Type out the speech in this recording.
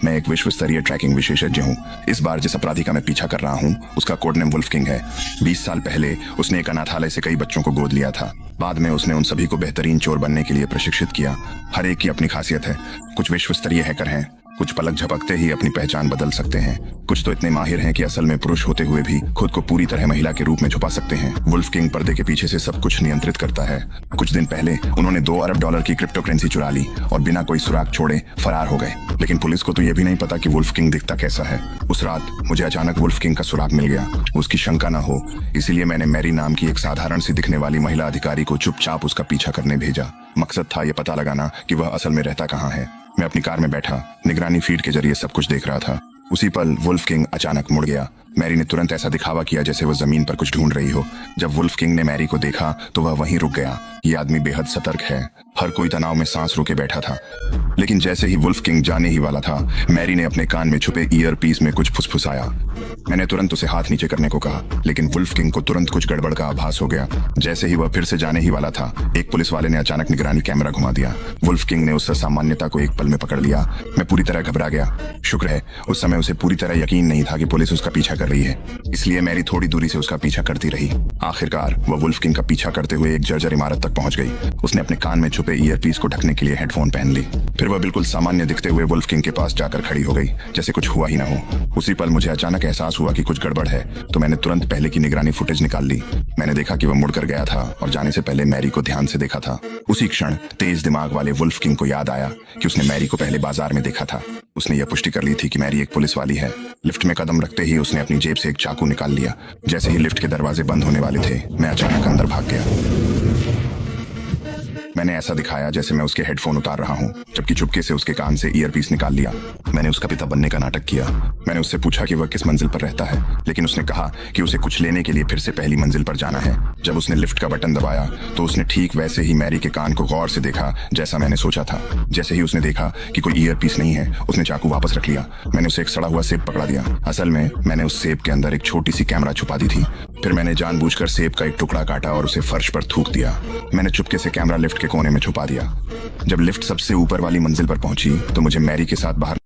मैं एक विश्व स्तरीय ट्रैकिंग विशेषज्ञ हूँ। इस बार जिस अपराधी का मैं पीछा कर रहा हूँ उसका कोड नेम वुल्फ किंग है। 20 साल पहले उसने एक अनाथालय से कई बच्चों को गोद लिया था। बाद में उसने उन सभी को बेहतरीन चोर बनने के लिए प्रशिक्षित किया। हर एक की अपनी खासियत है। कुछ विश्व स्तरीय हैकर हैं, कुछ पलक झपकते ही अपनी पहचान बदल सकते हैं, कुछ तो इतने माहिर हैं कि असल में पुरुष होते हुए भी खुद को पूरी तरह महिला के रूप में छुपा सकते हैं। वुल्फ किंग पर्दे के पीछे से सब कुछ नियंत्रित करता है। कुछ दिन पहले उन्होंने $2 अरब की क्रिप्टो करेंसी चुरा ली और बिना कोई सुराग छोड़े फरार हो गए। लेकिन पुलिस को तो यह भी नहीं पता कि वुल्फ किंग दिखता कैसा है। उस रात मुझे अचानक वुल्फ किंग का सुराग मिल गया। उसकी शंका न हो इसीलिए मैंने मैरी नाम की एक साधारण सी दिखने वाली महिला अधिकारी को चुपचाप उसका पीछा करने भेजा। मकसद था यह पता लगाना कि वह असल में रहता कहाँ है। मैं अपनी कार में बैठा निगरानी फीड के जरिए सब कुछ देख रहा था। उसी पल वुल्फ किंग अचानक मुड़ गया। मैरी ने तुरंत ऐसा दिखावा किया जैसे वह जमीन पर कुछ ढूंढ रही हो। जब वुल्फ किंग ने मैरी को देखा तो वह वहीं रुक गया। ये आदमी बेहद सतर्क है। हर कोई तनाव में सांस रोके बैठा था। लेकिन जैसे ही वुल्फ किंग जाने ही वाला था, मैरी ने अपने कान में छुपे ईयर पीस में कुछ फुसफुसाया। मैंने तुरंत उसे हाथ नीचे करने को कहा, लेकिन वुल्फ किंग को तुरंत कुछ गड़बड़ का आभास हो गया। जैसे ही वह फिर से जाने ही वाला था, एक पुलिस वाले ने अचानक निगरानी कैमरा घुमा दिया। वुल्फ किंग ने उस सामान्यता को एक पल में पकड़ लिया। मैं पूरी तरह घबरा गया। शुक्र है उस समय उसे पूरी तरह यकीन नहीं था कि पुलिस उसका पीछा कर रही है, इसलिए मैरी थोड़ी दूरी से उसका पीछा करती रही। आखिरकार वह वुल्फ किंग का पीछा करते हुए एक जर्जर इमारत तक पहुंच गई। उसने अपने कान में छुपे ईयर पीस को ढकने के लिए हेडफोन पहन ली। फिर वह बिल्कुल सामान्य दिखते हुए वुल्फ किंग के पास जाकर खड़ी हो गई, जैसे कुछ हुआ ही ना हो। उसी पल मुझे अचानक एहसास हुआ कि कुछ गड़बड़ है, तो मैंने तुरंत पहले की निगरानी फुटेज निकाल ली। मैंने देखा कि वह मुड़कर गया था और जाने से पहले मैरी को ध्यान से देखा था। उसी क्षण तेज दिमाग वाले वुल्फ किंग को याद आया कि उसने मैरी को पहले बाजार में देखा था। उसने यह पुष्टि कर ली थी कि मैरी एक पुलिस वाली है। लिफ्ट में कदम रखते ही उसने अपनी जेब से एक चाकू निकाल लिया। जैसे ही लिफ्ट के दरवाजे बंद होने वाले थे, मैं अचानक अंदर भाग गया। मैंने ऐसा दिखाया जैसे मैं उसके हेडफोन उतार रहा हूँ, जबकि चुपके से उसके कान से ईयर पीस निकाल लिया। मैंने उसका पिता बनने का नाटक किया। मैंने उससे पूछा कि वह किस मंजिल पर रहता है, लेकिन उसने कहा कि उसे कुछ लेने के लिए फिर से पहली मंजिल पर जाना है। जब उसने लिफ्ट का बटन दबाया तो उसने ठीक वैसे ही मैरी के कान को गौर से देखा जैसा मैंने सोचा था। जैसे ही उसने देखा कि कोई ईयर पीस नहीं है, उसने चाकू वापस रख लिया। मैंने उसे एक सड़ा हुआ सेब पकड़ा दिया। असल में मैंने उस सेब के अंदर एक छोटी सी कैमरा छुपा दी थी। फिर मैंने जानबूझकर सेब का एक टुकड़ा काटा और उसे फर्श पर थूक दिया। मैंने चुपके से कैमरा लिफ्ट के कोने में छुपा दिया। जब लिफ्ट सबसे ऊपर वाली मंजिल पर पहुंची तो मुझे मैरी के साथ बाहर